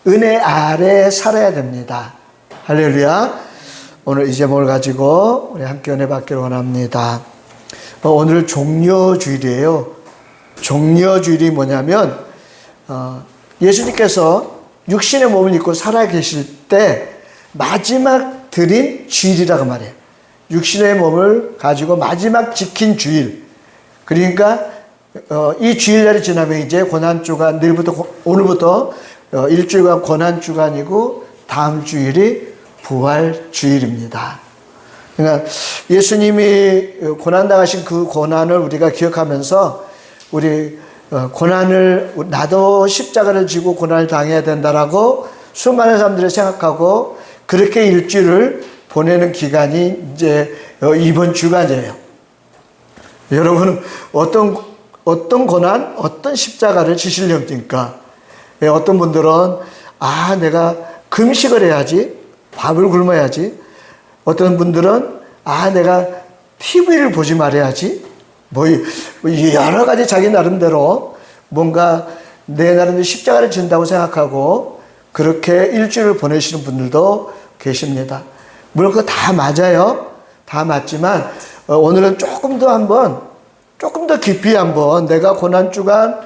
은혜 아래 살아야 됩니다. 할렐루야. 오늘 이 제목을 가지고 우리 함께 은혜 받기를 원합니다. 오늘 종려주일이에요. 종려주일이 뭐냐면 예수님께서 육신의 몸을 입고 살아계실 때 마지막 드린 주일이라고 말해요. 육신의 몸을 가지고 마지막 지킨 주일. 그러니까 이 주일날이 지나면 이제 고난주간, 오늘부터 일주일간 고난주간이고 다음 주일이 부활주일입니다. 그러니까 예수님이 고난당하신 그 고난을 우리가 기억하면서 우리 고난을, 나도 십자가를 지고 고난을 당해야 된다라고 수많은 사람들이 생각하고 그렇게 일주일을 보내는 기간이 이제 이번 주간이에요. 여러분은 어떤 고난, 어떤 십자가를 지시려니까? 어떤 분들은 내가 금식을 해야지, 밥을 굶어야지. 어떤 분들은 내가 TV를 보지 말아야지. 여러 가지 자기 나름대로 뭔가 내 나름대로 십자가를 진다고 생각하고 그렇게 일주일을 보내시는 분들도 계십니다. 물론 그거 다 맞아요. 다 맞지만 오늘은 조금 더 깊이 한번 내가 고난주간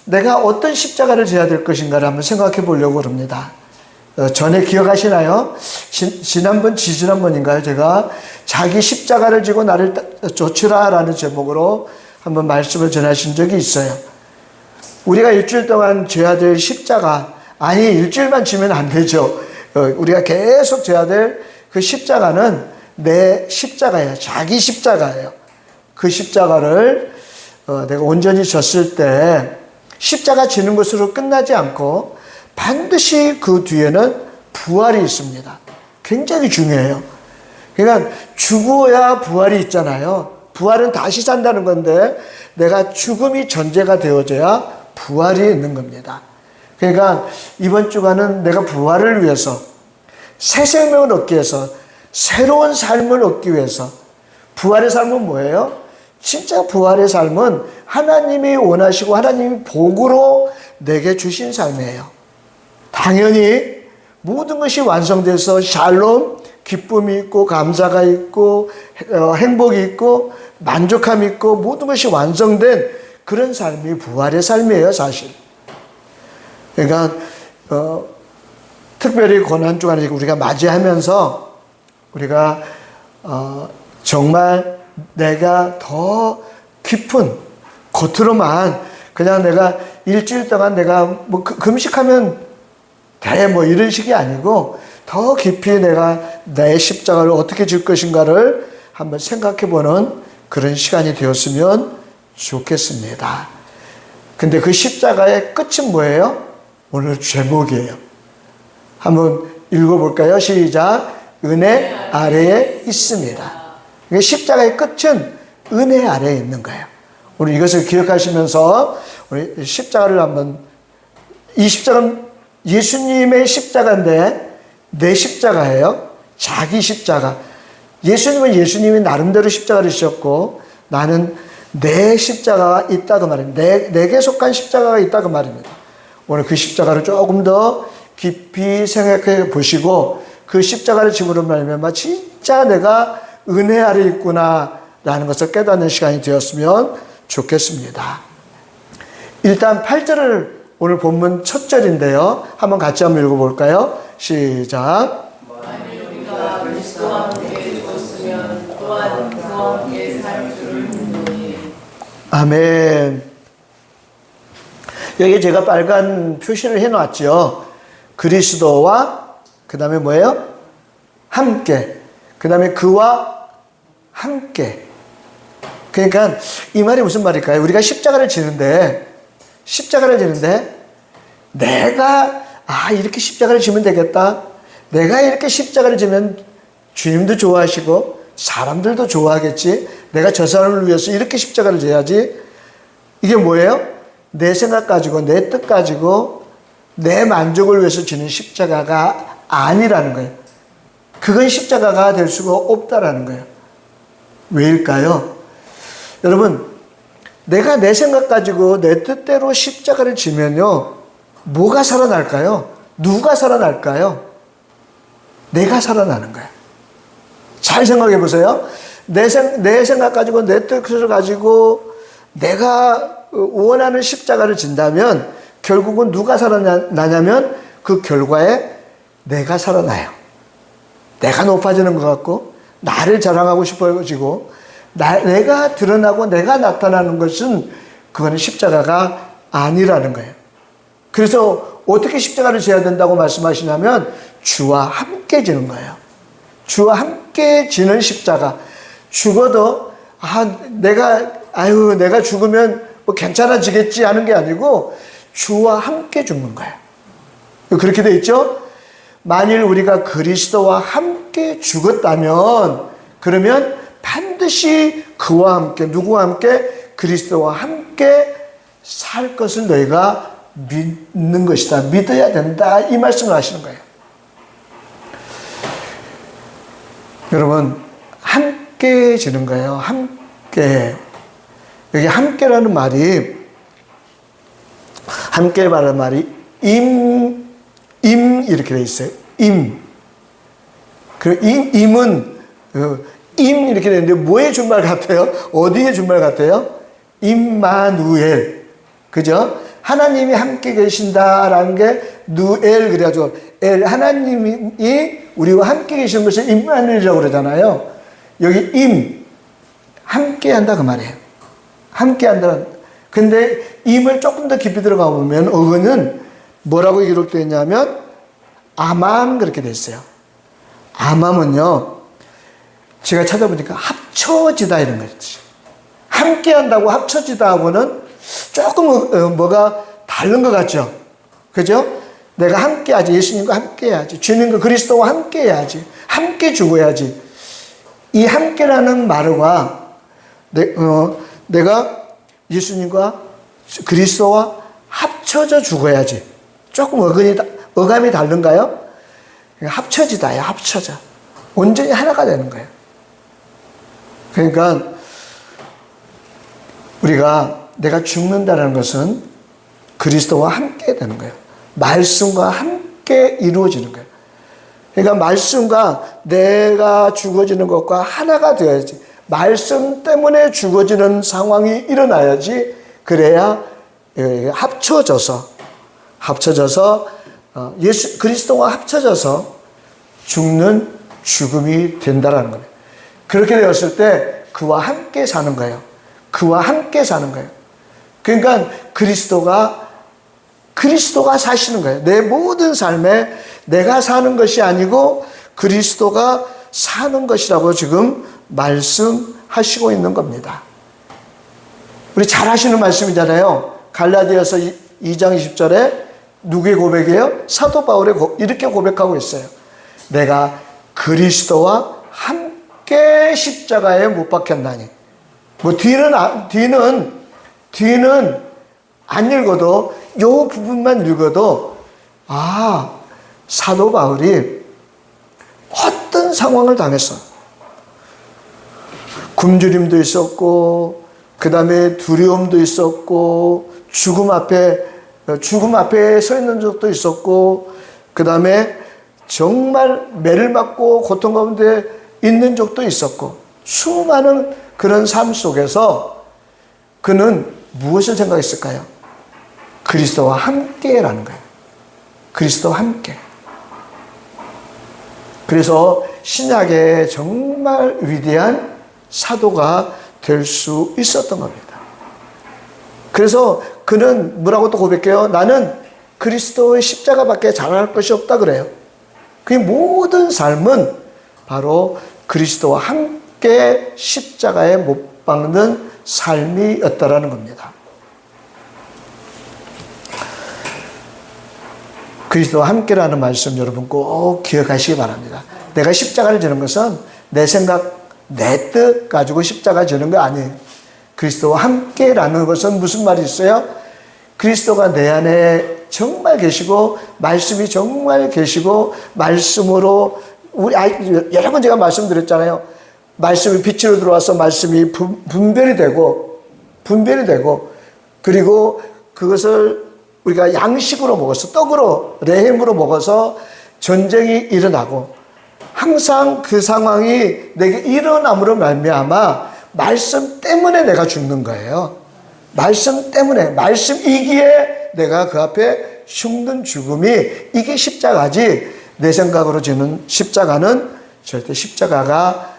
내가 어떤 십자가를 져야 될 것인가를 한번 생각해 보려고 합니다. 전에 기억하시나요? 지지난번인가요? 제가 자기 십자가를 지고 나를 좇으라 라는 제목으로 한번 말씀을 전하신 적이 있어요. 우리가 일주일 동안 져야 될 십자가, 일주일만 지면 안 되죠. 우리가 계속 져야 될 그 십자가는 내 십자가예요. 자기 십자가예요. 그 십자가를 내가 온전히 졌을 때 십자가 지는 것으로 끝나지 않고 반드시 그 뒤에는 부활이 있습니다. 굉장히 중요해요. 그러니까 죽어야 부활이 있잖아요. 부활은 다시 산다는 건데 내가 죽음이 전제가 되어져야 부활이 있는 겁니다. 그러니까 이번 주간은 내가 부활을 위해서 새 생명을 얻기 위해서 새로운 삶을 얻기 위해서 부활의 삶은 뭐예요? 진짜 부활의 삶은 하나님이 원하시고 하나님이 복으로 내게 주신 삶이에요. 당연히 모든 것이 완성돼서 샬롬, 기쁨이 있고 감사가 있고 행복이 있고 만족함이 있고 모든 것이 완성된 그런 삶이 부활의 삶이에요, 사실. 그러니까 특별히 고난주간을 우리가 맞이하면서 우리가 정말 내가 더 깊은 겉으로만 그냥 내가 일주일 동안 내가 금식하면 돼 이런 식이 아니고 더 깊이 내가 내 십자가를 어떻게 질 것인가를 한번 생각해 보는 그런 시간이 되었으면 좋겠습니다. 근데 그 십자가의 끝은 뭐예요? 오늘 제목이에요. 한번 읽어볼까요? 시작. 은혜 아래에 있습니다. 십자가의 끝은 은혜 아래에 있는 거예요. 우리 이것을 기억하시면서 우리 십자가를 이 십자가는 예수님의 십자가인데 내 십자가예요. 자기 십자가. 예수님은 예수님이 나름대로 십자가를 지셨고 나는 내 십자가가 있다고 말입니다. 내게 속한 십자가가 있다고 말입니다. 오늘 그 십자가를 조금 더 깊이 생각해 보시고 그 십자가를 지므로 말미암아 진짜 내가 은혜 아래 있구나 라는 것을 깨닫는 시간이 되었으면 좋겠습니다. 일단 8절을 오늘 본문 첫 절인데요. 한번 같이 한번 읽어볼까요? 시작. 만일 우리가 그리스도와 함께 죽었으면 또한 그와 함께 살 줄을 믿노니. 아멘. 여기 제가 빨간 표시를 해놨죠. 그리스도와 그 다음에 뭐예요? 함께. 그 다음에 그와 함께. 그러니까 이 말이 무슨 말일까요? 우리가 십자가를 지는데 내가 이렇게 십자가를 지면 되겠다. 내가 이렇게 십자가를 지면 주님도 좋아하시고 사람들도 좋아하겠지. 내가 저 사람을 위해서 이렇게 십자가를 져야지. 이게 뭐예요? 내 생각 가지고 내 뜻 가지고 내 만족을 위해서 지는 십자가가 아니라는 거예요. 그건 십자가가 될 수가 없다라는 거예요. 왜일까요? 여러분, 내가 내 생각 가지고 내 뜻대로 십자가를 지면요, 뭐가 살아날까요? 누가 살아날까요? 내가 살아나는 거예요. 잘 생각해 보세요. 내 생각 가지고, 내 뜻을 가지고 내가 원하는 십자가를 진다면 결국은 누가 살아나냐면 그 결과에 내가 살아나요. 내가 높아지는 것 같고, 나를 자랑하고 싶어지고, 내가 드러나고 내가 나타나는 것은 그거는 십자가가 아니라는 거예요. 그래서 어떻게 십자가를 져야 된다고 말씀하시냐면 주와 함께 지는 거예요. 주와 함께 지는 십자가. 죽어도 내가 죽으면 뭐 괜찮아지겠지 하는 게 아니고 주와 함께 죽는 거예요. 그렇게 돼 있죠? 만일 우리가 그리스도와 함께 죽었다면 그러면 반드시 그와 함께, 누구와 함께? 그리스도와 함께 살 것을 너희가 믿는 것이다. 믿어야 된다. 이 말씀을 하시는 거예요. 여러분, 함께 지는 거예요. 함께. 여기 함께라는 말이, 함께라는 말이 이렇게 돼 있어요. 임은 이렇게 되는데 뭐의 준말 같아요? 어디의 준말 같아요? 임마누엘. 그죠? 하나님이 함께 계신다라는 게 누엘, 그래가지고 하나님이 우리와 함께 계시는 것을 임마누엘이라고 그러잖아요. 여기 함께 한다 그 말이에요. 함께 한다. 근데 임을 조금 더 깊이 들어가 보면 어근은 뭐라고 기록되어 있냐면 아맘 그렇게 되어 있어요. 아맘은요, 제가 찾아보니까 합쳐지다 이런 거죠. 함께 한다고 합쳐지다 하고는 조금 뭐가 다른 것 같죠. 그죠? 내가 함께 하지. 예수님과 함께 해야지. 주님과 그리스도와 함께 해야지. 함께 죽어야지. 이 함께라는 말과 내가 예수님과 그리스도와 합쳐져 죽어야지. 조금 어감이 다른가요? 합쳐지다야, 합쳐져. 온전히 하나가 되는 거예요. 그러니까 우리가 내가 죽는다는 것은 그리스도와 함께 되는 거예요. 말씀과 함께 이루어지는 거예요. 그러니까 말씀과 내가 죽어지는 것과 하나가 되어야지. 말씀 때문에 죽어지는 상황이 일어나야지. 그래야 합쳐져서 그리스도와 합쳐져서 죽는 죽음이 된다라는 거예요. 그렇게 되었을 때 그와 함께 사는 거예요. 그와 함께 사는 거예요. 그러니까 그리스도가 사시는 거예요. 내 모든 삶에 내가 사는 것이 아니고 그리스도가 사는 것이라고 지금 말씀하시고 있는 겁니다. 우리 잘 하시는 말씀이잖아요. 갈라디아서 2장 20절에 누구의 고백이에요? 사도 바울의 이렇게 고백하고 있어요. 내가 그리스도와 함께 십자가에 못 박혔나니. 뭐 뒤는 안 읽어도 요 부분만 읽어도 사도 바울이 어떤 상황을 당했어. 굶주림도 있었고, 그 다음에 두려움도 있었고, 죽음 앞에 서 있는 적도 있었고, 그 다음에 정말 매를 맞고 고통 가운데 있는 적도 있었고, 수많은 그런 삶 속에서 그는 무엇을 생각했을까요? 그리스도와 함께라는 거예요. 그리스도와 함께. 그래서 신약의 정말 위대한 사도가 될 수 있었던 겁니다. 그래서 그는 뭐라고 또 고백해요? 나는 그리스도의 십자가밖에 잘할 것이 없다 그래요. 그 모든 삶은 바로 그리스도와 함께 십자가에 못 박는 삶이었다라는 겁니다. 그리스도와 함께라는 말씀 여러분 꼭 기억하시기 바랍니다. 내가 십자가를 지는 것은 내 생각, 내 뜻 가지고 십자가 지는 거 아니에요. 그리스도와 함께라는 것은 무슨 말이 있어요? 그리스도가 내 안에 정말 계시고 말씀이 정말 계시고 말씀으로 여러 번 제가 말씀드렸잖아요. 말씀이 빛으로 들어와서 말씀이 분별이 되고 그리고 그것을 우리가 양식으로 먹어서 떡으로 레헴으로 먹어서 전쟁이 일어나고 항상 그 상황이 내게 일어남으로 말미암아 말씀 때문에 내가 죽는 거예요. 말씀 때문에, 말씀이기에 내가 그 앞에 죽는 죽음이 이게 십자가지, 내 생각으로 지는 십자가는 절대 십자가가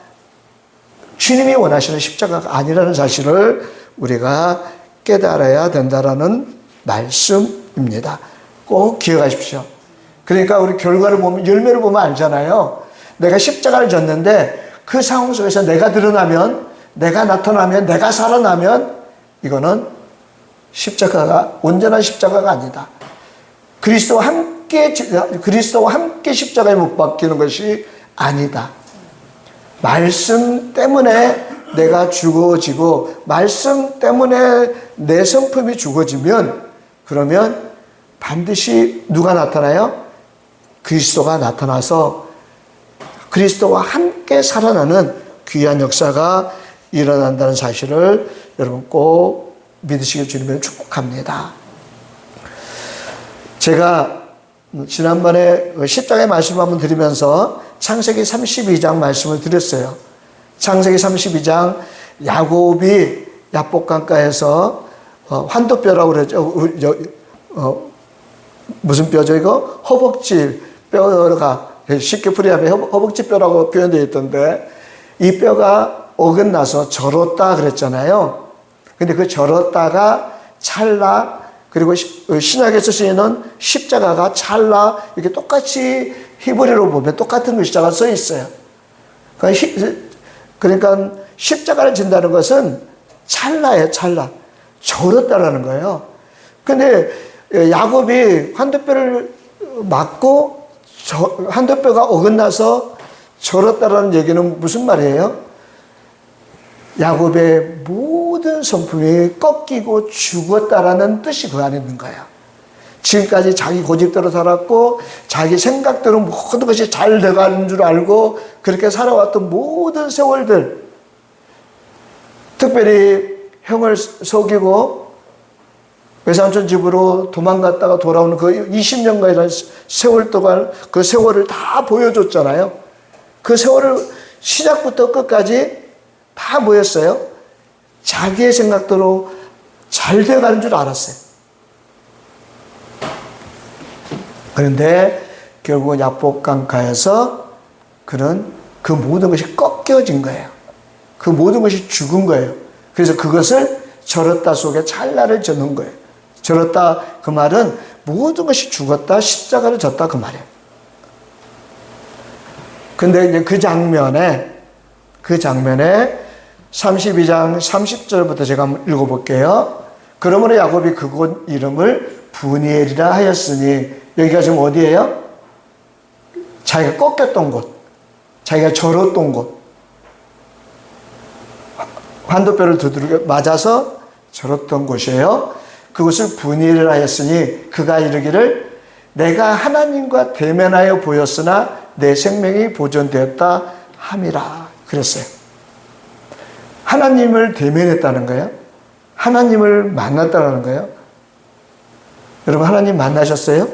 주님이 원하시는 십자가가 아니라는 사실을 우리가 깨달아야 된다라는 말씀입니다. 꼭 기억하십시오. 그러니까 우리 결과를 보면, 열매를 보면 알잖아요. 내가 십자가를 졌는데 그 상황 속에서 내가 드러나면, 내가 나타나면, 내가 살아나면 이거는 십자가가, 온전한 십자가가 아니다. 그리스도와 함께 십자가에 못 박히는 것이 아니다. 말씀 때문에 내가 죽어지고 말씀 때문에 내 성품이 죽어지면 그러면 반드시 누가 나타나요? 그리스도가 나타나서 그리스도와 함께 살아나는 귀한 역사가 일어난다는 사실을 여러분 꼭 믿으시길 주님을 축복합니다. 제가 지난번에 십자가의 말씀을 한번 드리면서 창세기 32장 말씀을 드렸어요. 창세기 32장 야곱이 야복강가에서 환도뼈라고 그러죠. 무슨 뼈죠 이거? 허벅지 뼈가 쉽게 풀이하면 허벅지 뼈라고 표현되어 있던데 이 뼈가 어긋나서 절었다 그랬잖아요. 근데 그 절었다가 찰나, 그리고 신약에서 쓰이는 십자가가 찰나, 이렇게 똑같이 히브리어로 보면 똑같은 글자가 써 있어요. 그러니까 십자가를 진다는 것은 찰나예요, 찰나. 절었다라는 거예요. 근데 야곱이 환도뼈를 맞고 환도뼈가 어긋나서 절었다라는 얘기는 무슨 말이에요? 야곱의 모든 성품이 꺾이고 죽었다라는 뜻이 그 안에 있는 거예요. 지금까지 자기 고집대로 살았고 자기 생각대로 모든 것이 잘 돼가는 줄 알고 그렇게 살아왔던 모든 세월들, 특별히 형을 속이고 외삼촌 집으로 도망갔다가 돌아오는 그 20년간이라는 세월 동안 그 세월을 다 보여줬잖아요. 그 세월을 시작부터 끝까지 다 뭐였어요? 자기의 생각대로 잘 돼가는 줄 알았어요. 그런데 결국은 야복강가에서 그는 그 모든 것이 꺾여진 거예요. 그 모든 것이 죽은 거예요. 그래서 그것을 절었다 속에 찰나를 젓는 거예요. 절었다 그 말은 모든 것이 죽었다, 십자가를 졌다 그 말이에요. 근데 이제 그 장면에 32장 30절부터 제가 한번 읽어볼게요. 그러므로 야곱이 그곳 이름을 브니엘이라 하였으니, 여기가 지금 어디예요? 자기가 꺾였던 곳, 자기가 절었던 곳, 환도뼈를 두드려 맞아서 절었던 곳이에요. 그것을 브니엘이라 하였으니 그가 이르기를 내가 하나님과 대면하여 보였으나 내 생명이 보존되었다 함이라 그랬어요. 하나님을 대면했다는 거예요. 하나님을 만났다는 거예요. 여러분 하나님 만나셨어요?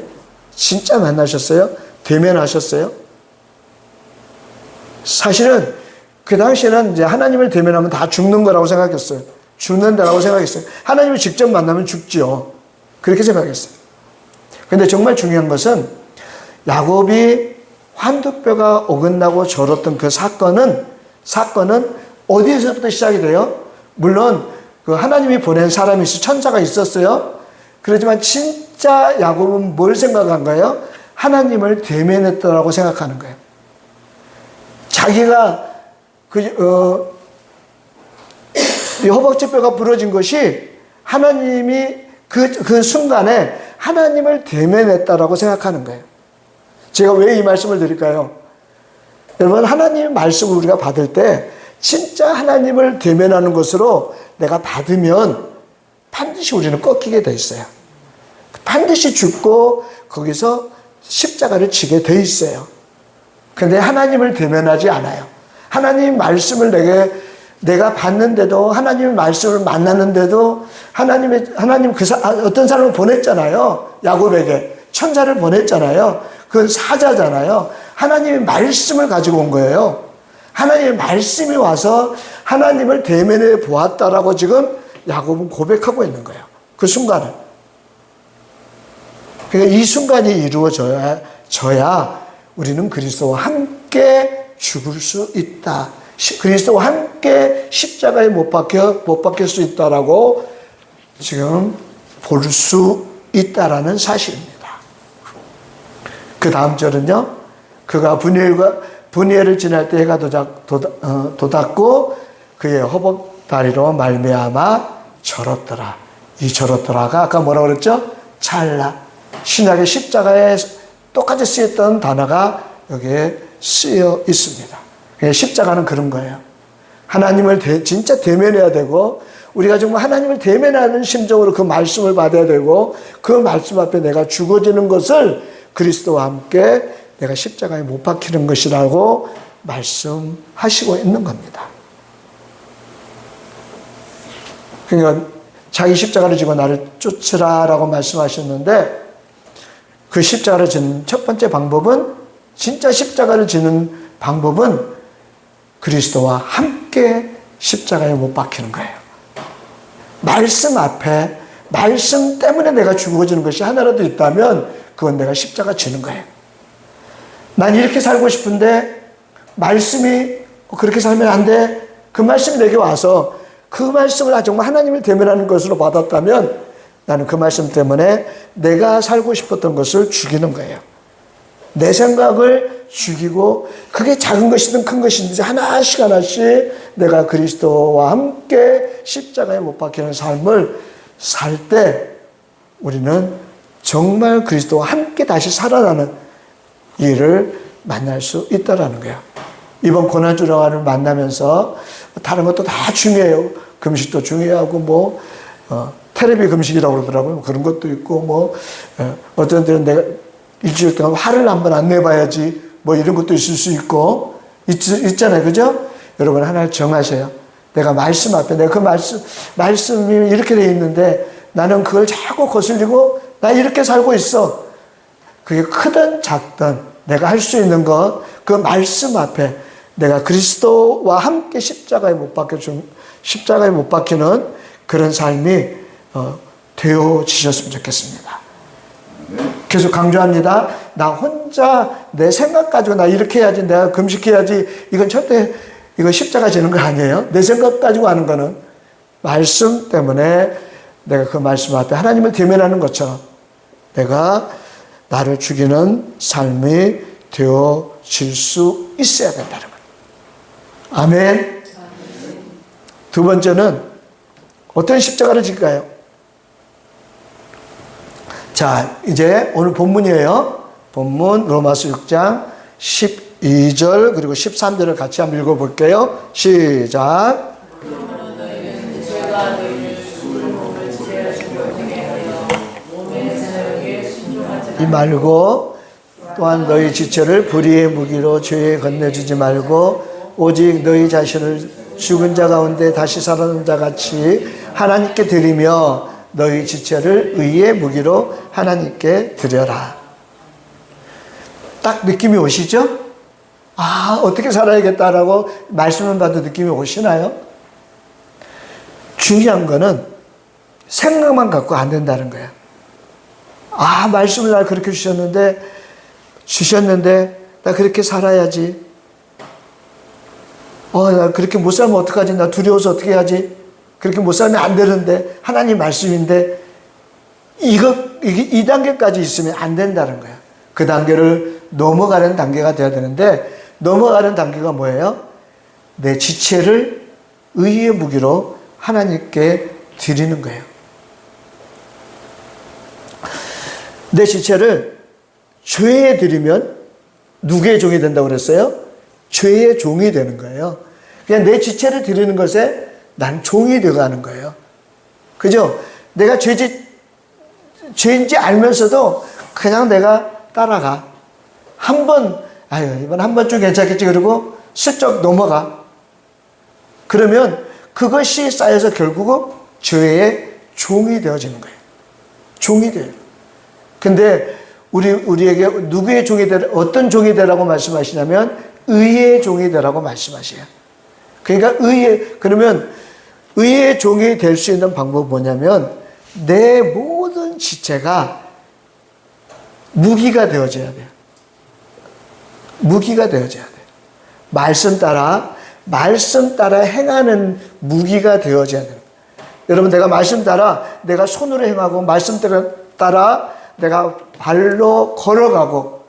진짜 만나셨어요? 대면하셨어요? 사실은 그 당시에는 이제 하나님을 대면하면 다 죽는 거라고 생각했어요. 죽는다라고 생각했어요. 하나님을 직접 만나면 죽지요. 그렇게 생각했어요. 근데 정말 중요한 것은 야곱이 환도뼈가 어긋나고 절었던 그 사건은 어디에서부터 시작이 돼요? 물론 그 하나님이 보낸 사람이 천사가 있었어요. 그렇지만 진짜 야곱은 뭘 생각한 거예요? 하나님을 대면했다라고 생각하는 거예요. 자기가 이 허벅지뼈가 부러진 것이 하나님이 그 순간에 하나님을 대면했다라고 생각하는 거예요. 제가 왜 이 말씀을 드릴까요? 여러분 하나님의 말씀을 우리가 받을 때 진짜 하나님을 대면하는 것으로 내가 받으면 반드시 우리는 꺾이게 돼 있어요. 반드시 죽고 거기서 십자가를 지게 돼 있어요. 그런데 하나님을 대면하지 않아요. 하나님 말씀을 내게 내가 봤는데도 하나님의 말씀을 만났는데도 하나님 어떤 사람을 보냈잖아요. 야곱에게 천사를 보냈잖아요. 그건 사자잖아요. 하나님의 말씀을 가지고 온 거예요. 하나님의 말씀이 와서 하나님을 대면해 보았다라고 지금 야곱은 고백하고 있는 거예요. 그 순간을. 그러니까 이 순간이 이루어져야 우리는 그리스도와 함께 죽을 수 있다. 그리스도와 함께 십자가에 못 박힐 수 있다라고 지금 볼 수 있다라는 사실입니다. 그 다음 절은요. 그가 분이엘을 지날 때 해가 돋았고 그의 허벅다리로 말미암아 절었더라. 이 절었더라가 아까 뭐라고 그랬죠? 찰나. 신약의 십자가에 똑같이 쓰였던 단어가 여기에 쓰여 있습니다. 십자가는 그런 거예요. 하나님을 진짜 대면해야 되고 우리가 정말 하나님을 대면하는 심정으로 그 말씀을 받아야 되고 그 말씀 앞에 내가 죽어지는 것을 그리스도와 함께 내가 십자가에 못 박히는 것이라고 말씀하시고 있는 겁니다. 그러니까 자기 십자가를 지고 나를 쫓으라라고 말씀하셨는데 그 십자가를 지는 첫 번째 방법은 진짜 십자가를 지는 방법은 그리스도와 함께 십자가에 못 박히는 거예요. 말씀 앞에 말씀 때문에 내가 죽어지는 것이 하나라도 있다면 그건 내가 십자가 지는 거예요. 난 이렇게 살고 싶은데 말씀이 그렇게 살면 안 돼. 그 말씀이 내게 와서 그 말씀을 정말 하나님을 대면하는 것으로 받았다면 나는 그 말씀 때문에 내가 살고 싶었던 것을 죽이는 거예요. 내 생각을 죽이고 그게 작은 것이든 큰 것이든지 하나씩 내가 그리스도와 함께 십자가에 못 박히는 삶을 살 때 우리는 정말 그리스도와 함께 다시 살아나는 일을 만날 수 있다라는 거예요. 이번 고난주일을 만나면서 다른 것도 다 중요해요. 금식도 중요하고 테레비 금식이라고 그러더라고요. 그런 것도 있고 어떤 데는 내가 일주일 동안 화를 한번 안 내봐야지 이런 것도 있을 수 있고 있잖아요. 그죠? 여러분 하나를 정하세요. 내가 말씀 앞에 내가 그 말씀이 이렇게 돼 있는데 나는 그걸 자꾸 거슬리고 나 이렇게 살고 있어. 그게 크든 작든 내가 할 수 있는 것 그 말씀 앞에 내가 그리스도와 함께 십자가에 못 박히는 그런 삶이 되어지셨으면 좋겠습니다. 계속 강조합니다. 나 혼자 내 생각 가지고 나 이렇게 해야지 내가 금식해야지 이건 절대 이거 십자가 지는 거 아니에요. 내 생각 가지고 하는 거는 말씀 때문에 내가 그 말씀 앞에 하나님을 대면하는 것처럼 내가 나를 죽이는 삶이 되어질 수 있어야 된다는 거예요. 아멘. 두 번째는 어떤 십자가를 질까요? 자, 이제 오늘 본문이에요. 본문 로마서 6장 12절 그리고 13절을 같이 한번 읽어볼게요. 시작. 이 말고 또한 너희 지체를 불의의 무기로 죄에 건네주지 말고 오직 너희 자신을 죽은 자 가운데 다시 살아난 자 같이 하나님께 드리며 너희 지체를 의의 무기로 하나님께 드려라. 딱 느낌이 오시죠? 어떻게 살아야겠다라고 말씀을 봐도 느낌이 오시나요? 중요한 거는 생각만 갖고 안 된다는 거예요. 말씀을 날 그렇게 주셨는데 나 그렇게 살아야지. 나 그렇게 못 살면 어떡하지? 나 두려워서 어떻게 해야지? 그렇게 못 살면 안 되는데 하나님 말씀인데 이 단계까지 있으면 안 된다는 거예요. 그 단계를 넘어가는 단계가 돼야 되는데 넘어가는 단계가 뭐예요? 내 지체를 의의 무기로 하나님께 드리는 거예요. 내 지체를 죄에 드리면 누구의 종이 된다고 그랬어요? 죄의 종이 되는 거예요. 그냥 내 지체를 드리는 것에 난 종이 되어가는 거예요. 그죠? 내가 죄인지 알면서도 그냥 내가 따라가. 이번 한 번쯤 괜찮겠지. 그러고 슬쩍 넘어가. 그러면 그것이 쌓여서 결국은 죄의 종이 되어지는 거예요. 종이 돼요. 근데 우리에게 누구의 종이 되라, 어떤 종이 되라고 말씀하시냐면 의의 종이 되라고 말씀하셔요. 그러니까 그러면 의의 종이 될 수 있는 방법은 뭐냐면 내 모든 지체가 무기가 되어져야 돼요. 무기가 되어져야 돼요. 말씀 따라 행하는 무기가 되어져야 돼요. 여러분, 내가 말씀 따라 내가 손으로 행하고 말씀 따라 내가 발로 걸어가고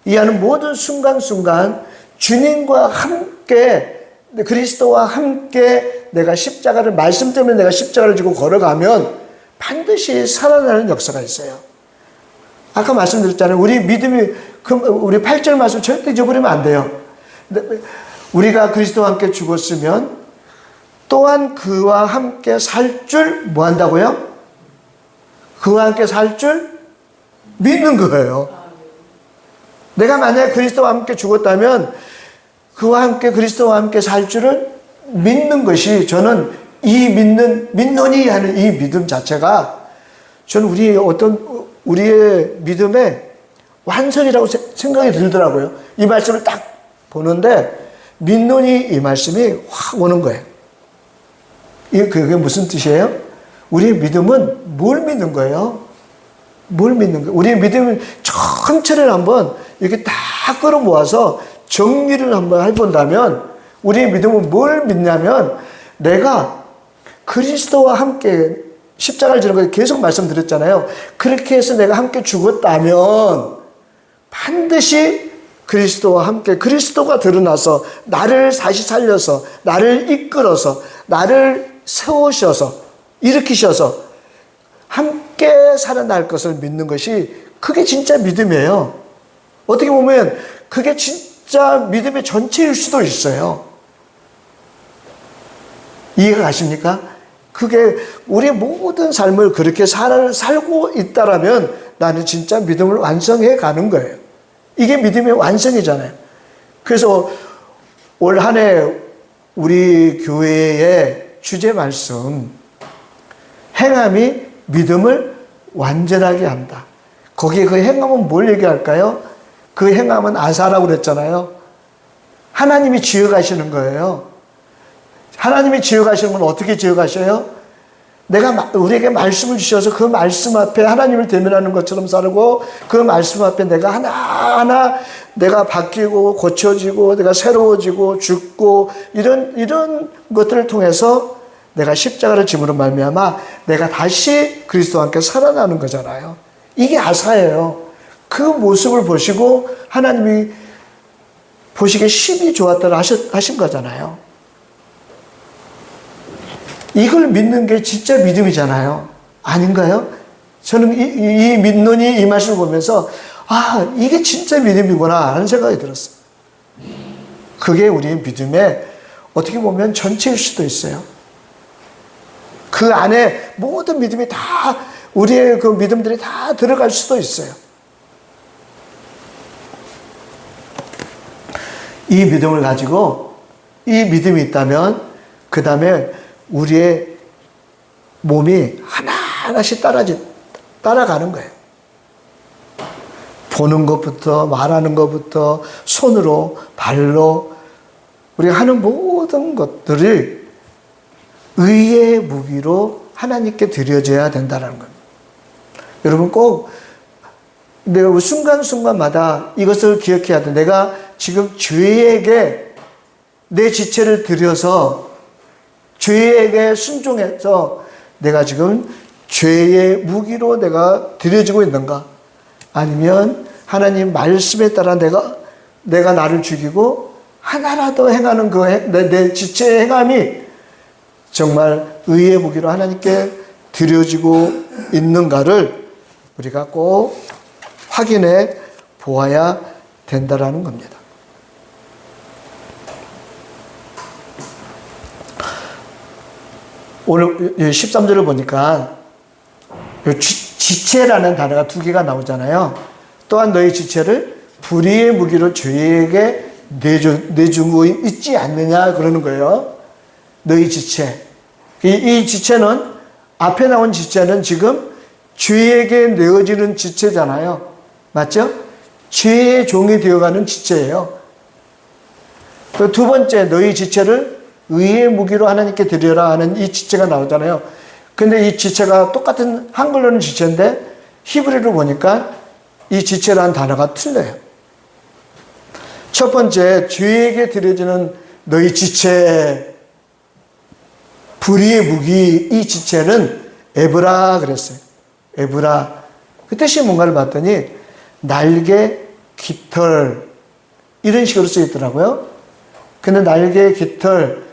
이 하는 모든 순간순간 주님과 함께, 그리스도와 함께 내가 십자가를, 말씀 때문에 내가 십자가를 지고 걸어가면 반드시 살아나는 역사가 있어요. 아까 말씀드렸잖아요. 우리 믿음이, 우리 8절 말씀 절대 잊어버리면 안 돼요. 우리가 그리스도와 함께 죽었으면 또한 그와 함께 살 줄 뭐 한다고요? 그와 함께 살 줄 믿는 거예요. 내가 만약에 그리스도와 함께 죽었다면 그와 함께, 그리스도와 함께 살 줄을 믿는 것이, 저는 이 믿노니 하는 이 믿음 자체가 저는 우리의 믿음의 완성이라고 생각이 들더라고요. 이 말씀을 딱 보는데 믿노니 이 말씀이 확 오는 거예요. 그게 무슨 뜻이에요? 우리의 믿음은 뭘 믿는 거예요? 뭘 믿는 거예요? 우리의 믿음을 전체를 한번 이렇게 다 끌어모아서 정리를 한번 해본다면 우리의 믿음은 뭘 믿냐면 내가 그리스도와 함께 십자가를 지는 거 계속 말씀드렸잖아요. 그렇게 해서 내가 함께 죽었다면 반드시 그리스도와 함께, 그리스도가 드러나서 나를 다시 살려서 나를 이끌어서 나를 세우셔서 일으키셔서 함께 살아날 것을 믿는 것이, 그게 진짜 믿음이에요. 어떻게 보면 그게 진짜 믿음의 전체일 수도 있어요. 이해가 가십니까? 그게 우리의 모든 삶을 그렇게 살고 있다라면 나는 진짜 믿음을 완성해 가는 거예요. 이게 믿음의 완성이잖아요. 그래서 올 한 해 우리 교회의 주제 말씀, 행함이 믿음을 완전하게 한다. 거기에 그 행함은 뭘 얘기할까요? 그 행함은 아사라고 그랬잖아요. 하나님이 지어가시는 거예요. 하나님이 지어가시는 건 어떻게 지어가셔요? 우리에게 말씀을 주셔서 그 말씀 앞에 하나님을 대면하는 것처럼 살고, 그 말씀 앞에 내가 하나하나 내가 바뀌고 고쳐지고 내가 새로워지고 죽고 이런 것들을 통해서 내가 십자가를 짐으로 말미암아 내가 다시 그리스도와 함께 살아나는 거잖아요. 이게 아사예요. 그 모습을 보시고 하나님이 보시기에 심히 좋았다고 하신 거잖아요. 이걸 믿는 게 진짜 믿음이잖아요. 아닌가요? 저는 이 믿노니 이 말씀을 보면서 이게 진짜 믿음이구나 하는 생각이 들었어요. 그게 우리의 믿음의 어떻게 보면 전체일 수도 있어요. 그 안에 모든 믿음이 다, 우리의 그 믿음들이 다 들어갈 수도 있어요. 이 믿음을 가지고, 이 믿음이 있다면 그 다음에 우리의 몸이 하나하나씩 따라가는 거예요. 보는 것부터, 말하는 것부터, 손으로, 발로, 우리가 하는 모든 것들이 의의 무기로 하나님께 드려져야 된다는 겁니다. 여러분 꼭 내가 순간순간마다 이것을 기억해야 돼. 내가 지금 죄에게 내 지체를 드려서 죄에게 순종해서 내가 지금 죄의 무기로 내가 드려지고 있는가? 아니면 하나님 말씀에 따라 내가 나를 죽이고 하나라도 행하는 내 지체의 행함이 정말 의의 무기로 하나님께 드려지고 있는가를 우리가 꼭 확인해 보아야 된다라는 겁니다. 오늘 13절을 보니까 지체라는 단어가 2개가 나오잖아요. 또한 너희 지체를 불의의 무기로 죄에게 내주고 있지 않느냐 그러는 거예요. 너희 지체. 이 지체는, 앞에 나온 지체는 지금 죄에게 내어지는 지체잖아요. 맞죠? 죄의 종이 되어가는 지체예요. 그 두 번째, 너희 지체를 의의 무기로 하나님께 드려라 하는 이 지체가 나오잖아요. 근데 이 지체가 똑같은 한글로는 지체인데 히브리로 보니까 이 지체라는 단어가 틀려요. 첫 번째, 죄에게 드려지는 너희 지체, 불의의 무기, 이 지체는 에브라 그랬어요. 에브라. 그 뜻이 뭔가를 봤더니 날개, 깃털 이런 식으로 쓰였더라고요. 근데 날개, 깃털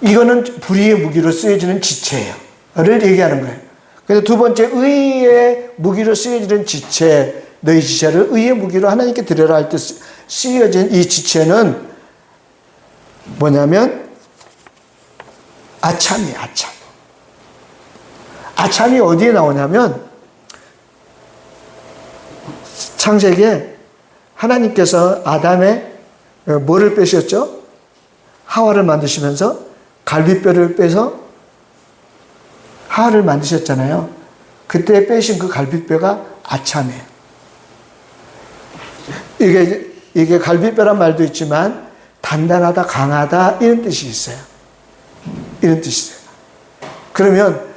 이거는 불의의 무기로 쓰여지는 지체예요.를 얘기하는 거예요. 근데 두 번째, 의의 무기로 쓰여지는 지체, 너희 지체를 의의 무기로 하나님께 드려라 할 때 쓰여진 이 지체는 뭐냐면 아참이에요. 아참. 아참이 어디에 나오냐면 창세기에 하나님께서 아담의 뭐를 빼셨죠? 하와를 만드시면서 갈비뼈를 빼서 하와를 만드셨잖아요. 그때 빼신 그 갈비뼈가 아참이에요. 이게 갈비뼈란 말도 있지만 단단하다, 강하다 이런 뜻이 있어요. 이런 뜻이 있어요. 그러면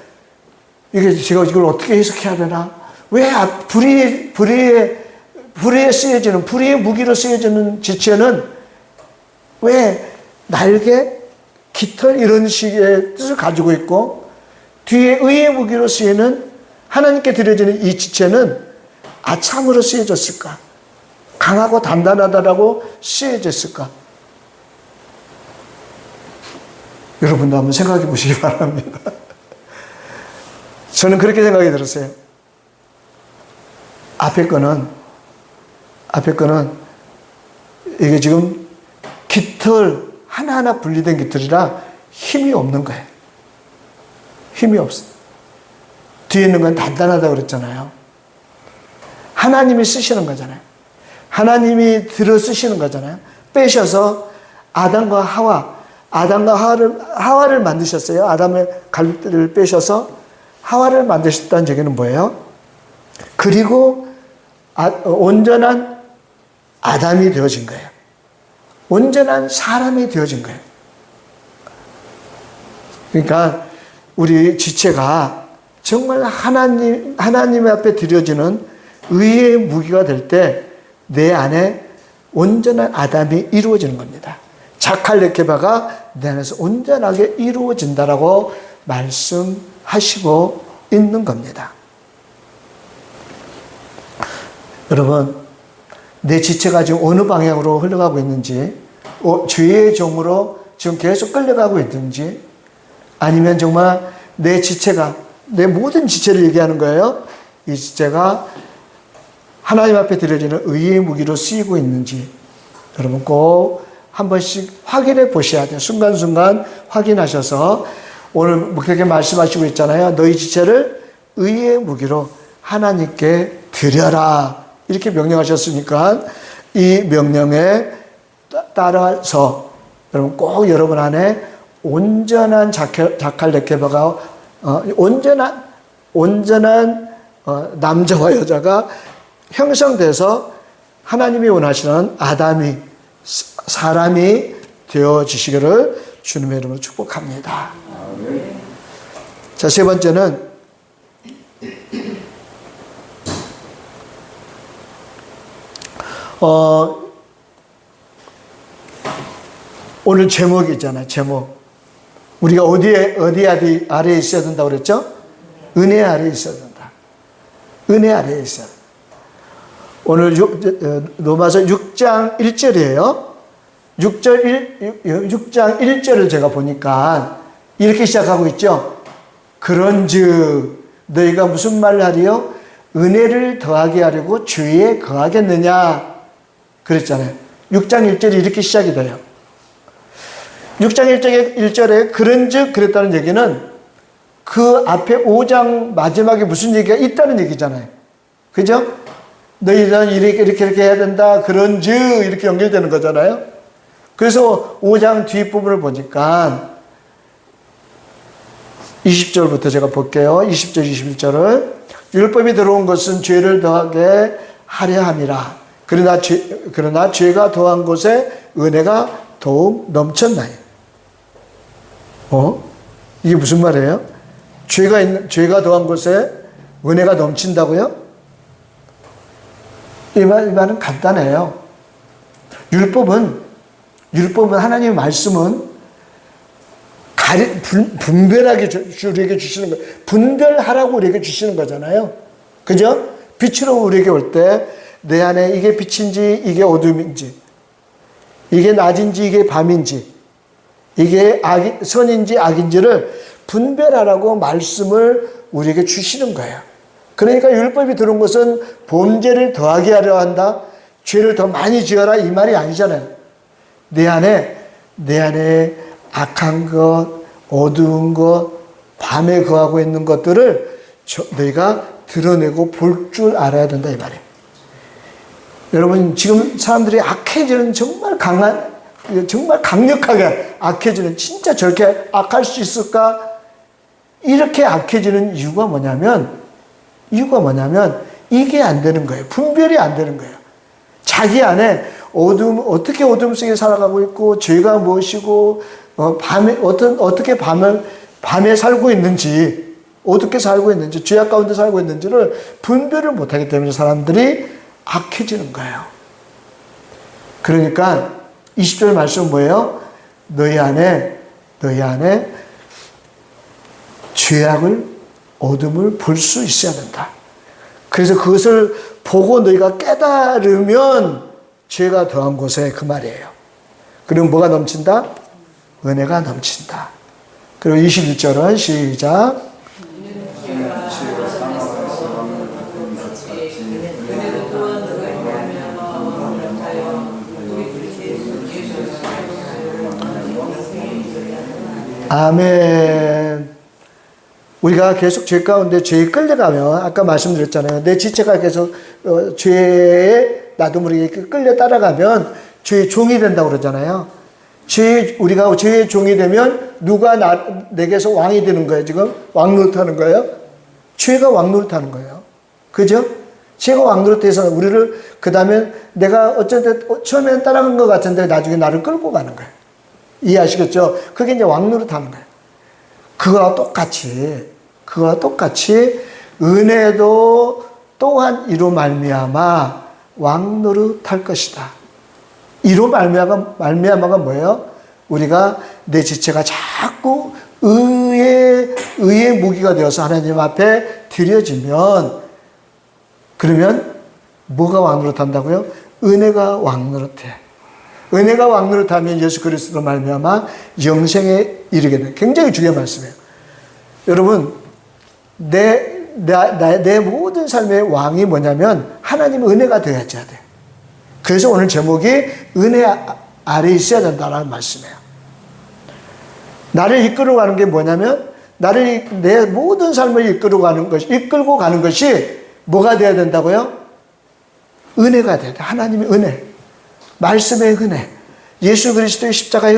이게 제가 이걸 어떻게 해석해야 되나? 왜 불의에 쓰여지는, 불의의 무기로 쓰여지는 지체는 왜 날개, 깃털 이런 식의 뜻을 가지고 있고 뒤에 의의 무기로 쓰이는 하나님께 드려지는 이 지체는 아참으로 쓰여졌을까? 강하고 단단하다라고 쓰여졌을까? 여러분도 한번 생각해 보시기 바랍니다. 저는 그렇게 생각이 들었어요. 앞에 거는 이게 지금 깃털 하나하나 분리된 깃털이라 힘이 없는 거예요. 힘이 없어. 뒤에 있는 건 단단하다고 그랬잖아요. 하나님이 쓰시는 거잖아요. 하나님이 들어 쓰시는 거잖아요. 빼셔서 아담과 하와를 만드셨어요. 아담의 갈비뼈를 빼셔서 하와를 만드셨다는 얘기는 뭐예요? 그리고 온전한 아담이 되어진 거예요. 온전한 사람이 되어진 거예요. 그러니까 우리 지체가 정말 하나님 앞에 드려지는 의의 무기가 될 때 내 안에 온전한 아담이 이루어지는 겁니다. 자칼레케바가 내 안에서 온전하게 이루어진다라고 말씀하시고 있는 겁니다. 여러분, 내 지체가 지금 어느 방향으로 흘러가고 있는지, 죄의 종으로 지금 계속 끌려가고 있는지, 아니면 정말 내 지체가, 내 모든 지체를 얘기하는 거예요. 이 지체가 하나님 앞에 드려지는 의의 무기로 쓰이고 있는지, 여러분 꼭 한 번씩 확인해 보셔야 돼요. 순간순간 확인하셔서, 오늘 그렇게 말씀하시고 있잖아요. 너희 지체를 의의 무기로 하나님께 드려라. 이렇게 명령하셨으니까 이 명령에 따라서 여러분 꼭 여러분 안에 온전한 자칼레케바가 온전한 남자와 여자가 형성돼서 하나님이 원하시는 아담이 사람이 되어지시기를 주님의 이름으로 축복합니다. 자, 세 번째는 오늘 제목이 있잖아요. 제목. 우리가 어디 아래에 있어야 된다고 그랬죠? 은혜 아래에 있어야 된다. 은혜 아래에 있어야 된다. 오늘 로마서 6장 1절이에요. 6장 1절을 제가 보니까 이렇게 시작하고 있죠. 그런즉 너희가 무슨 말을 하리요? 은혜를 더하게 하려고 죄에 거하겠느냐? 그랬잖아요. 6장 1절이 이렇게 시작이 돼요. 6장 1절에 그런즉 그랬다는 얘기는 그 앞에 5장 마지막에 무슨 얘기가 있다는 얘기잖아요. 그죠? 너희는 이렇게 해야 된다. 그런즉 이렇게 연결되는 거잖아요. 그래서 5장 뒷부분을 보니까 20절부터 제가 볼게요. 20절, 21절을. 율법이 들어온 것은 죄를 더하게 하려 함이라. 그러나 죄가 더한 곳에 은혜가 더욱 넘쳤나요? 이게 무슨 말이에요? 죄가 더한 곳에 은혜가 넘친다고요? 이 말은 간단해요. 율법은 하나님의 말씀은 분별하게 우리에게 주시는 거예요. 분별하라고 우리에게 주시는 거잖아요. 그죠? 빛으로 우리에게 올 때 내 안에 이게 빛인지 이게 어둠인지, 이게 낮인지 이게 밤인지, 이게 선인지 악인지를 분별하라고 말씀을 우리에게 주시는 거예요. 그러니까 율법이 들어온 것은 범죄를 더하게 하려 한다, 죄를 더 많이 지어라, 이 말이 아니잖아요. 내 안에 악한 것, 어두운 것, 밤에 거하고 있는 것들을 너희가 드러내고 볼 줄 알아야 된다, 이 말이에요. 여러분, 지금 사람들이 악해지는 정말 강력하게 악해지는, 진짜 저렇게 악할 수 있을까? 이렇게 악해지는 이유가 뭐냐면 이게 안 되는 거예요. 분별이 안 되는 거예요. 자기 안에 어떻게 어둠 속에 살아가고 있고, 죄가 무엇이고, 어떻게 밤에 살고 있는지, 어떻게 살고 있는지, 죄악 가운데 살고 있는지를 분별을 못하기 때문에 사람들이 악해지는 거예요. 그러니까 20절 말씀은 뭐예요? 너희 안에 죄악을, 어둠을 볼 수 있어야 된다. 그래서 그것을 보고 너희가 깨달으면 죄가 더한 곳에, 그 말이에요. 그럼 뭐가 넘친다? 은혜가 넘친다. 그리고 21절은 시작. 아멘. 우리가 계속 죄 가운데 죄에 끌려가면, 아까 말씀드렸잖아요. 내 지체가 계속 죄에 나도 모르게 끌려 따라가면 죄의 종이 된다고 그러잖아요. 우리가 죄의 종이 되면 누가 내게서 왕이 되는 거예요, 지금? 왕노릇하는 거예요? 죄가 왕노릇하는 거예요. 그죠? 죄가 왕노릇해서 우리를, 그 다음에 내가 어쨌든 처음에는 따라간 것 같은데 나중에 나를 끌고 가는 거예요. 이해하시겠죠? 그게 이제 왕노릇하는 거예요. 그거와 똑같이 은혜도 또한 이로 말미암아 왕노릇할 것이다. 이로 말미암아가 뭐예요? 우리가 내 지체가 자꾸 의의 무기가 되어서 하나님 앞에 드려지면, 그러면 뭐가 왕노릇한다고요? 은혜가 왕노릇해. 은혜가 왕노릇하면 예수 그리스도로 말미암아 영생에 이르게 돼. 굉장히 중요한 말씀이에요. 여러분, 내 모든 삶의 왕이 뭐냐면 하나님 은혜가 되어야 돼. 그래서 오늘 제목이 은혜 아래 있어야 된다는 말씀이에요. 나를 이끌어가는 게 뭐냐면, 내 모든 삶을 이끌고 가는 것이 뭐가 되어야 된다고요? 은혜가 돼야 돼. 하나님의 은혜, 말씀의 은혜, 예수 그리스도의 십자가의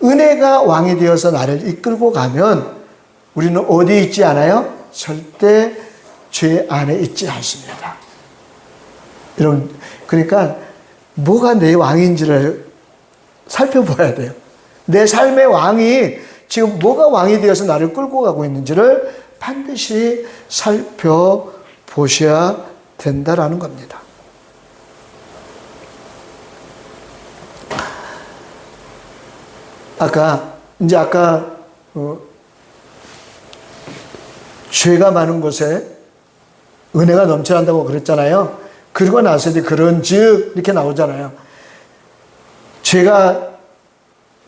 은혜가 왕이 되어서 나를 이끌고 가면 우리는 어디에 있지 않아요? 절대 죄 안에 있지 않습니다. 여러분, 그러니까 뭐가 내 왕인지를 살펴봐야 돼요. 내 삶의 왕이 지금 뭐가 왕이 되어서 나를 끌고 가고 있는지를 반드시 살펴보셔야 된다라는 겁니다. 아까 죄가 많은 곳에 은혜가 넘쳐난다고 그랬잖아요. 그러고 나서 이제 그런즉 이렇게 나오잖아요.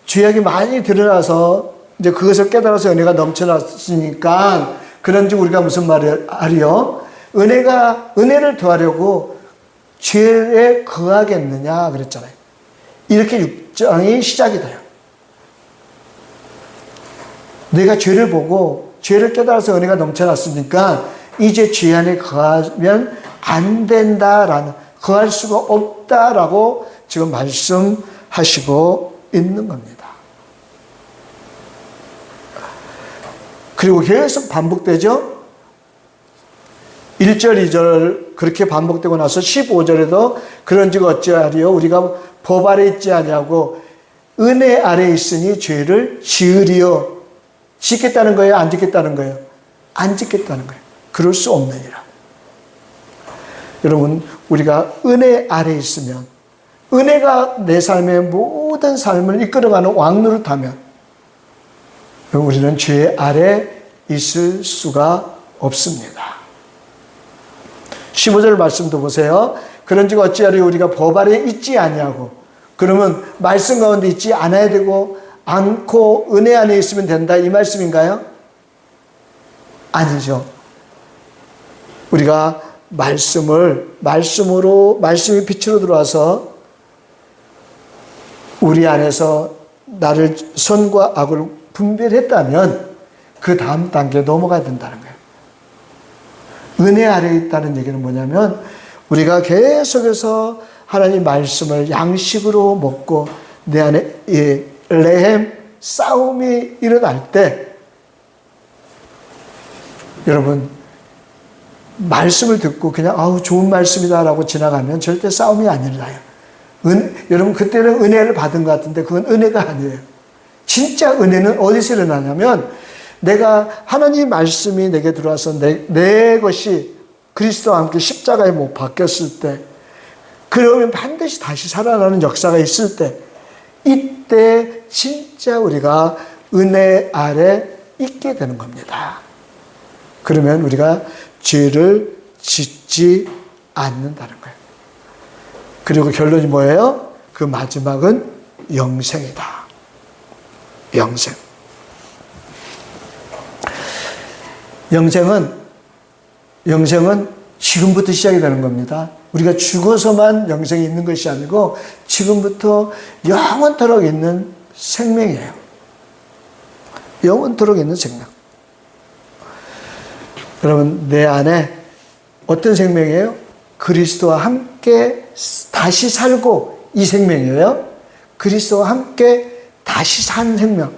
죄악이 많이 드러나서 이제 그것을 깨달아서 은혜가 넘쳐났으니까, 그런즉 우리가 무슨 말을 하리요? 은혜를 더하려고 죄에 거하겠느냐 그랬잖아요. 이렇게 6장이 시작이 돼요. 내가 죄를 보고 죄를 깨달아서 은혜가 넘쳐났으니까 이제 죄 안에 거하면 안 된다라는, 거할 수가 없다라고 지금 말씀하고 하시고 있는 겁니다. 그리고 계속 반복되죠. 1절, 2절 그렇게 반복되고 나서 15절에도 그런즉 어찌하리요 우리가 법 아래 있지 아니하고 은혜 아래 있으니 죄를 지으리요. 짓겠다는 거예요? 안 짓겠다는 거예요? 안 짓겠다는 거예요. 그럴 수 없느니라. 여러분, 우리가 은혜 아래 있으면, 은혜가 내 삶의 모든 삶을 이끌어가는 왕노릇하면 우리는 죄 아래 있을 수가 없습니다. 15절 말씀도 보세요. 그런즉 어찌하리 우리가 법 아래 있지 아니하고, 그러면 말씀 가운데 있지 않아야 되고 않고 은혜 안에 있으면 된다 이 말씀인가요? 아니죠. 우리가 말씀이 빛으로 들어와서 우리 안에서 나를 선과 악을 분별했다면 그 다음 단계에 넘어가야 된다는 거예요. 은혜 아래에 있다는 얘기는 뭐냐면 우리가 계속해서 하나님 말씀을 양식으로 먹고 내 안에 레헴 싸움이 일어날 때 여러분 말씀을 듣고 그냥 아우 좋은 말씀이다라고 지나가면 절대 싸움이 안 일어나요. 여러분 그때는 은혜를 받은 것 같은데 그건 은혜가 아니에요. 진짜 은혜는 어디서 일어나냐면 내가 하나님 말씀이 내게 들어와서 내 것이 그리스도와 함께 십자가에 못 박혔을 때 그러면 반드시 다시 살아나는 역사가 있을 때 이때 진짜 우리가 은혜 아래 있게 되는 겁니다. 그러면 우리가 죄를 짓지 않는다는 거예요. 그리고 결론이 뭐예요? 그 마지막은 영생이다. 영생. 영생은 지금부터 시작이 되는 겁니다. 우리가 죽어서만 영생이 있는 것이 아니고 지금부터 영원토록 있는 생명이에요. 영원토록 있는 생명. 여러분 내 안에 어떤 생명이에요? 그리스도와 함께 다시 살고 이 생명이에요. 그리스도와 함께 다시 산 생명.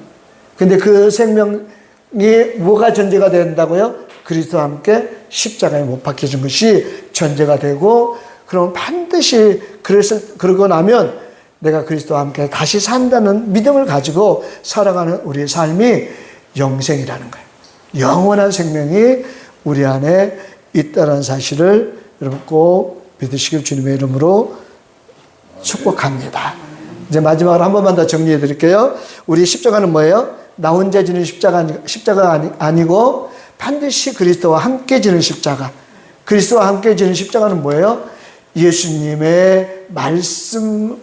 근데 그 생명이 뭐가 전제가 된다고요? 그리스도와 함께 십자가에 못 박혀진 것이 전제가 되고 그럼 반드시 그러고 나면 내가 그리스도와 함께 다시 산다는 믿음을 가지고 살아가는 우리의 삶이 영생이라는 거예요. 영원한 생명이 우리 안에 있다는 사실을 여러분 꼭 믿으시길 주님의 이름으로 축복합니다. 이제 마지막으로 한 번만 더 정리해 드릴게요. 우리 십자가는 뭐예요? 나 혼자 지는 십자가가 아니고 반드시 그리스도와 함께 지는 십자가. 그리스도와 함께 지는 십자가는 뭐예요? 예수님의 말씀에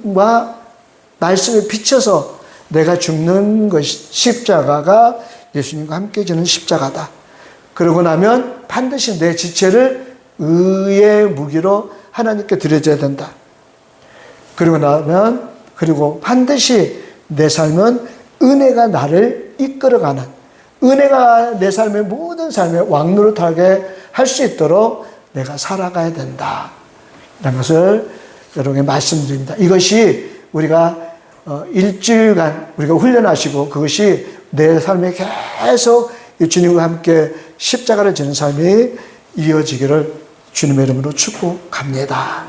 비춰서 내가 죽는 것이 십자가가 예수님과 함께 지는 십자가다. 그러고 나면 반드시 내 지체를 의의 무기로 하나님께 드려져야 된다. 그리고 반드시 내 삶은 은혜가 나를 이끌어가는, 은혜가 내 삶의 모든 삶에 왕노릇하게 할 수 있도록 내가 살아가야 된다. 이런 것을 여러분에게 말씀드립니다. 이것이 우리가 일주일간 우리가 훈련하시고 그것이 내 삶에 계속 주님과 함께 십자가를 지는 삶이 이어지기를 주님의 이름으로 축복합니다.